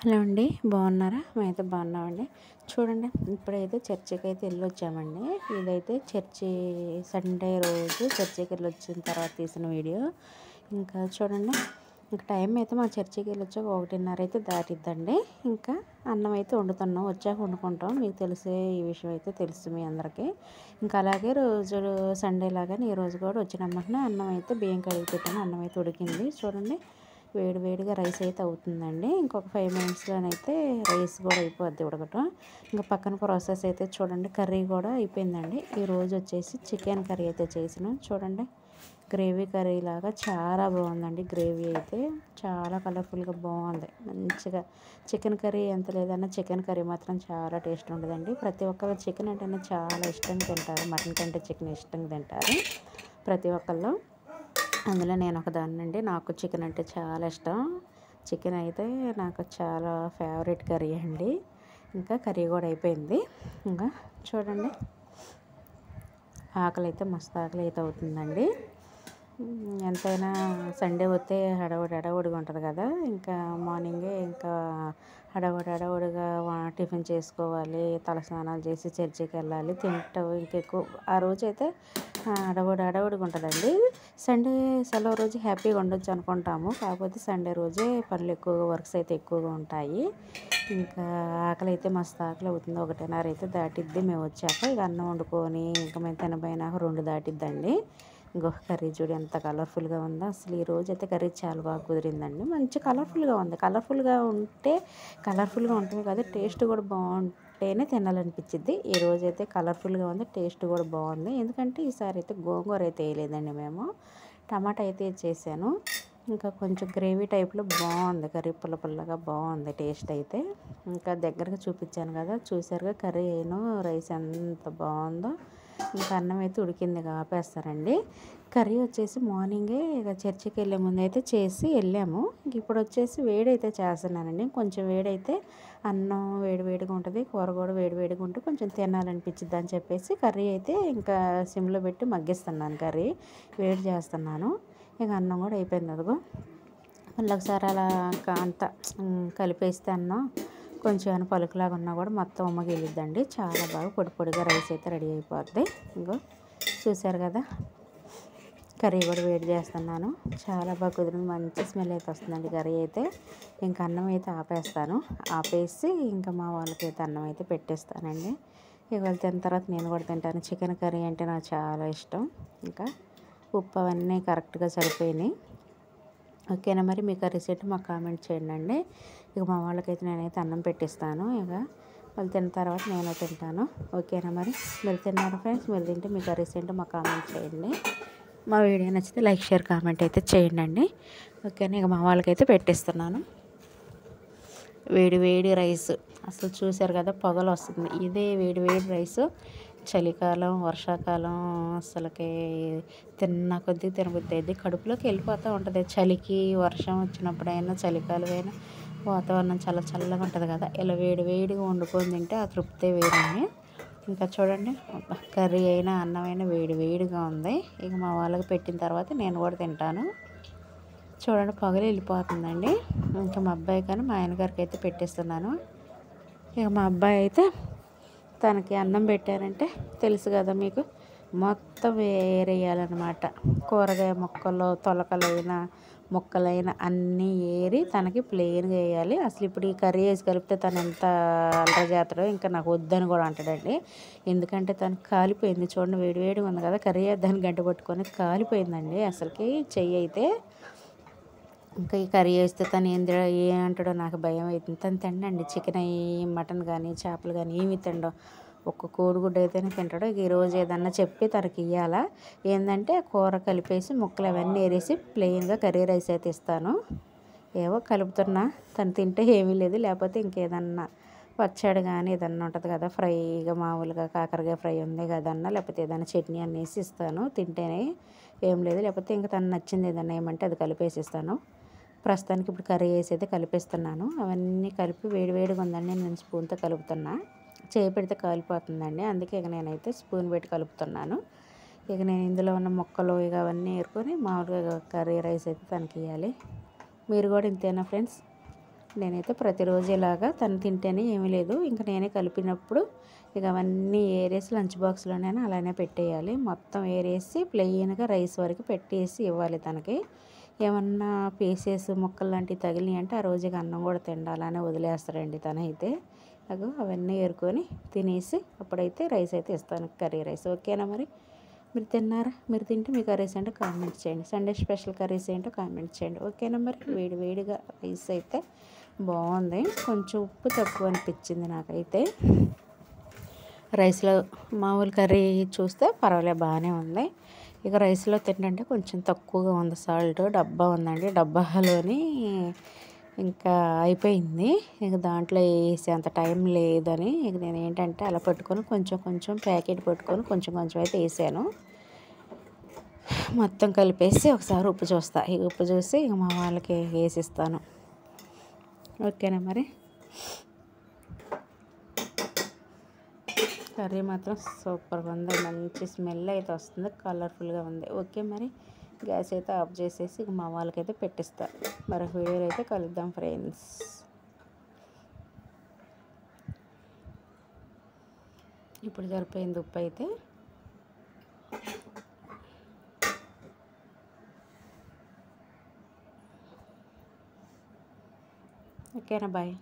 Hello అండి, బాగున్నారా? మేమైతే బాగున్నామండి. చూడండి, ఇప్పుడైతే చర్చికి అయితే వెళ్ళొచ్చామండి. ఇదైతే చర్చి సండే రోజు చర్చికి వెళ్ళొచ్చిన తర్వాత తీసిన వీడియో. ఇంకా చూడండి, ఇంకా టైం అయితే మా చర్చికి వెళ్ళొచ్చాక 1:30 అయితే దాటిద్దండి. ఇంకా అన్నం అయితే వండుతున్నాం, వచ్చాక వండుకుంటాం. మీకు తెలిసే ఈ విషయం అయితే తెలుసు మీ అందరికీ. ఇంకా అలాగే రోజు సండే లాగానే ఈ రోజు కూడా వచ్చినమ్మటనే అన్నం అయితే బియ్యం కడిగి పెట్టాను. అన్నం అయితే ఉడికింది. చూడండి, వేడి వేడిగా రైస్ అయితే అవుతుందండి. ఇంకొక 5 మినిట్స్లోనైతే రైస్ కూడా అయిపోద్ది ఉడకటం. ఇంకా పక్కన ప్రాసెస్ అయితే చూడండి, కర్రీ కూడా అయిపోయిందండి. ఈరోజు వచ్చేసి చికెన్ కర్రీ అయితే చేసినాం. చూడండి, గ్రేవీ కర్రీ లాగా చాలా బాగుందండి. గ్రేవీ అయితే చాలా కలర్ఫుల్గా బాగుంది. మంచిగా చికెన్ కర్రీ ఎంత లేదన్నా చికెన్ కర్రీ మాత్రం చాలా టేస్ట్ ఉంటుందండి. ప్రతి ఒక్కరు చికెన్ అంటేనే చాలా ఇష్టంగా తింటారు. మటన్ కంటే చికెన్ ఇష్టంగా తింటారు ప్రతి ఒక్కళ్ళు. అందులో నేను ఒకదాన్నండి. నాకు చికెన్ అంటే చాలా ఇష్టం. చికెన్ అయితే నాకు చాలా ఫేవరెట్ కర్రీ అండి. ఇంకా కర్రీ కూడా అయిపోయింది. ఇంకా చూడండి, ఆకలి అయితే మస్తు ఆకలి అయితే అవుతుందండి. ఎంతైనా సండే వస్తే హడావుడిగా ఉంటుంది కదా. ఇంకా మార్నింగే ఇంకా హడావుడిగా టిఫిన్ చేసుకోవాలి, తలస్నానాలు చేసి చర్చికి వెళ్ళాలి, తింటాం. ఇంకెక్కువ ఆ రోజు అయితే హడావుడిగా ఉంటుందండి. సండే సెలవు రోజు హ్యాపీగా ఉండొచ్చు అనుకుంటాము. కాకపోతే సండే రోజే పనులు ఎక్కువగా, వర్క్స్ అయితే ఎక్కువగా ఉంటాయి. ఇంకా ఆకలి అయితే మస్తు ఆకలి అవుతుంది. 1:30 అయితే దాటిద్ది మేము వచ్చాక. ఇక అన్నం వండుకొని ఇంకా మేము తినబోయినాక 2 దాటిద్దండి. ఇంకో కర్రీ చూడు ఎంత కలర్ఫుల్గా ఉందో. అసలు ఈ రోజు అయితే కర్రీ చాలా బాగా కుదిరిందండి. మంచి కలర్ఫుల్గా ఉంది. కలర్ఫుల్గా ఉంటుంది కదా, టేస్ట్ కూడా బాగుంటేనే తినాలనిపించింది. ఈ రోజు అయితే కలర్ఫుల్గా ఉంది, టేస్ట్ కూడా బాగుంది. ఎందుకంటే ఈసారి అయితే గోంగూర అయితే వేయలేదండి మేము, టమాటా అయితే చేశాను. ఇంకా కొంచెం గ్రేవీ టైప్లో బాగుంది కర్రీ, పుల్లగా బాగుంది టేస్ట్ అయితే. ఇంకా దగ్గరగా చూపించాను కదా, చూసారుగా కర్రీ అయినా రైస్ ఎంత బాగుందో. ఇంకా అన్నం అయితే ఉడికింది, ఆపేస్తారండి. కర్రీ వచ్చేసి మార్నింగే ఇక చర్చికి వెళ్ళే ముందు అయితే చేసి వెళ్ళాము. ఇంక ఇప్పుడు వచ్చేసి వేడైతే చేస్తున్నానండి. కొంచెం వేడైతే అన్నం వేడిగా ఉంటుంది, కూర కూడా వేడిగా ఉంటే కొంచెం తినాలనిపించింది అని చెప్పేసి కర్రీ అయితే ఇంకా సిమ్లో పెట్టి మగ్గిస్తున్నాను. కర్రీ వేడి చేస్తున్నాను. ఇక అన్నం కూడా అయిపోయింది. అదిగో మళ్ళీ ఒకసారి అలా అంతా కలిపేస్తే అన్నం కొంచెం ఏమైనా పలుకులాగా ఉన్నా కూడా మొత్తం ఉమ్మగిలిద్దండి. చాలా బాగా పొడిగా రైస్ అయితే రెడీ అయిపోద్ది. ఇంకో చూసారు కదా, కర్రీ కూడా వేడి చేస్తున్నాను. చాలా బాగా కుదిరింది, మంచి స్మెల్ అయితే వస్తుందండి కర్రీ అయితే. ఇంకా అన్నం అయితే ఆపేసి ఇంకా మా వాళ్ళకైతే అన్నం అయితే పెట్టేస్తానండి. ఇవాళ తిన్న తర్వాత నేను కూడా తింటాను. చికెన్ కర్రీ అంటే నాకు చాలా ఇష్టం. ఇంకా ఉప్పు అవన్నీ కరెక్ట్గా సరిపోయినాయి. ఓకేనా, మరి మీ కర్రీస్ ఏంటో మాకు కామెంట్ చేయండి అండి. ఇక మా వాళ్ళకైతే నేనైతే అన్నం పెట్టిస్తాను. ఇక వాళ్ళు తిన్న తర్వాత నేను తింటాను. ఓకేనా, మరి మీరు తిన్నారు ఫ్రెండ్స్? మీరు తింటే మీ కర్రీస్ ఏంటో మాకు కామెంట్ చేయండి. మా వీడియో నచ్చితే లైక్, షేర్, కామెంట్ అయితే చేయండి అండి. ఓకేనా, ఇక మా వాళ్ళకైతే పెట్టిస్తున్నాను. వేడి రైస్ అసలు చూసారు కదా, పొగలు వస్తుంది. ఇదే వేడి రైస్ చలికాలం, వర్షాకాలం అసలుకి తిన్న కొద్దీ తినబుద్ధి అయింది. కడుపులోకి వెళ్ళిపోతూ ఉంటుంది. చలికి వర్షం వచ్చినప్పుడైనా, చలికాలమైనా వాతావరణం చాలా చల్లగా ఉంటుంది కదా, ఇలా వేడిగా వండుకొని తింటే ఆ తృప్తే వేరండి. ఇంకా చూడండి, కర్రీ అయినా అన్నమైనా వేడిగా ఉంది. ఇక మా వాళ్ళకి పెట్టిన తర్వాత నేను కూడా తింటాను. చూడండి, పొగలు వెళ్ళిపోతుందండి. ఇంకా మా అబ్బాయి కానీ మా ఆయనగారికి అయితే పెట్టేస్తున్నాను. ఇక మా అబ్బాయి అయితే తనకి అన్నం పెట్టారంటే తెలుసు కదా మీకు, మొత్తం ఏరేయాలన్నమాట. కూరగాయ ముక్కలు, ముక్కలైన అన్నీ ఏరి తనకి ప్లెయిన్గా వేయాలి. అసలు ఇప్పుడు ఈ కర్రీ వేసి కలిపితే తను ఎంత అల్లరి చేస్తాడో, ఇంకా నాకు వద్దని కూడా అంటాడండి. ఎందుకంటే తనకు కాలిపోయింది. చూడండి, వేడిగా ఉంది కదా, కర్రీ దాన్ని గంట పట్టుకొని కాలిపోయిందండి అసలుకి చెయ్యి అయితే. ఇంకా ఈ కర్రీ వేస్తే తను ఏమంటాడో నాకు భయం అవుతుంది. తను తినండి చికెన్ అయ్యి, మటన్ కానీ, చేపలు కానీ ఏమి తినడం. ఒక్క కోడిగుడ్డు అయితేనే తింటాడు. ఈరోజు ఏదన్నా చెప్పి తనకి ఇవ్వాలా. ఏంటంటే కూర కలిపేసి ముక్కలు అవన్నీ వేరేసి ప్లెయిన్గా కర్రీ రైస్ అయితే ఇస్తాను. ఏవో కలుపుతున్నా, తను తింటే ఏమీ లేదు. లేకపోతే ఇంకేదన్నా పచ్చడి కానీ ఏదన్నా ఉంటుంది కదా, ఫ్రైగా మామూలుగా కాకరకాయ ఫ్రై ఉంది కదన్నా, లేకపోతే ఏదైనా చట్నీ అనేసి ఇస్తాను. తింటేనే ఏం లేదు. లేకపోతే ఇంకా తను నచ్చింది ఏదన్నా ఏమంటే అది కలిపేసి ఇస్తాను. ప్రస్తుతానికి ఇప్పుడు కర్రీ వేసి అయితే కలిపిస్తున్నాను. అవన్నీ కలిపి వేడిగా ఉందండి, నేను స్పూన్తో కలుపుతున్నా. చేయి పెడితే కాలిపోతుందండి, అందుకే ఇక నేనైతే స్పూన్ పెట్టి కలుపుతున్నాను. ఇక నేను ఇందులో ఉన్న ముక్కలు ఇక అవన్నీ ఏరుకొని మామూలుగా కర్రీ రైస్ అయితే తనకి ఇవ్వాలి. మీరు కూడా ఇంతేనా ఫ్రెండ్స్? నేనైతే ప్రతిరోజు ఇలాగా తను తింటేనే ఏమీ లేదు, ఇంకా నేనే కలిపినప్పుడు ఇక అవన్నీ ఏరేసి లంచ్ బాక్స్లోనే అలానే పెట్టేయాలి. మొత్తం ఏరేసి ప్లెయిన్గా రైస్ వరకు పెట్టేసి ఇవ్వాలి తనకి. ఏమన్నా పీసెస్ ముక్కలు లాంటివి తగిలినాయి అంటే ఆ రోజుకి అన్నం కూడా తిండాలని వదిలేస్తాడండి తనైతే. అగో అవన్నీ ఏరుకొని తినేసి అప్పుడైతే రైస్ అయితే ఇస్తాను, కర్రీ రైస్. ఓకేనా మరి? మీరు తిన్నారా? మీరు తింటే మీ కర్రీస్ ఏంటో కామెంట్ చేయండి. సండే స్పెషల్ కర్రీస్ ఏంటో కామెంట్ చేయండి. ఓకేనా మరి? వేడి వేడిగా రైస్ అయితే బాగుంది. కొంచెం ఉప్పు తక్కువ అనిపించింది నాకైతే. రైస్లో మామూలు కర్రీ చూస్తే పర్వాలేదు, బాగానే ఉంది. ఇక రైస్లో తింటే కొంచెం తక్కువగా ఉంది సాల్ట్. డబ్బా ఉందండి, డబ్బాలోని ఇంకా అయిపోయింది. ఇక దాంట్లో వేసే అంత టైం లేదని ఇక నేను ఏంటంటే అలా పెట్టుకొని కొంచెం కొంచెం ప్యాకెట్ పెట్టుకొని కొంచెం కొంచెం అయితే వేసాను. మొత్తం కలిపేసి ఒకసారి ఉప్పు చూస్తా. ఈ ఉప్పు చూసి ఇక మా వాళ్ళకి వేసిస్తాను. ఓకేనా మరి? కర్రీ మాత్రం సూపర్గా ఉంది, మంచి స్మెల్ అయితే వస్తుంది, కలర్ఫుల్గా ఉంది. ఓకే మరి, గ్యాస్ అయితే ఆఫ్ చేసేసి ఇక మా వాళ్ళకైతే పెట్టిస్తా. మరొక వీడియోలో అయితే కలుద్దాం ఫ్రెండ్స్. ఇప్పుడు సరిపోయింది ఉప్పు అయితే. ఓకేనా, బాయ్.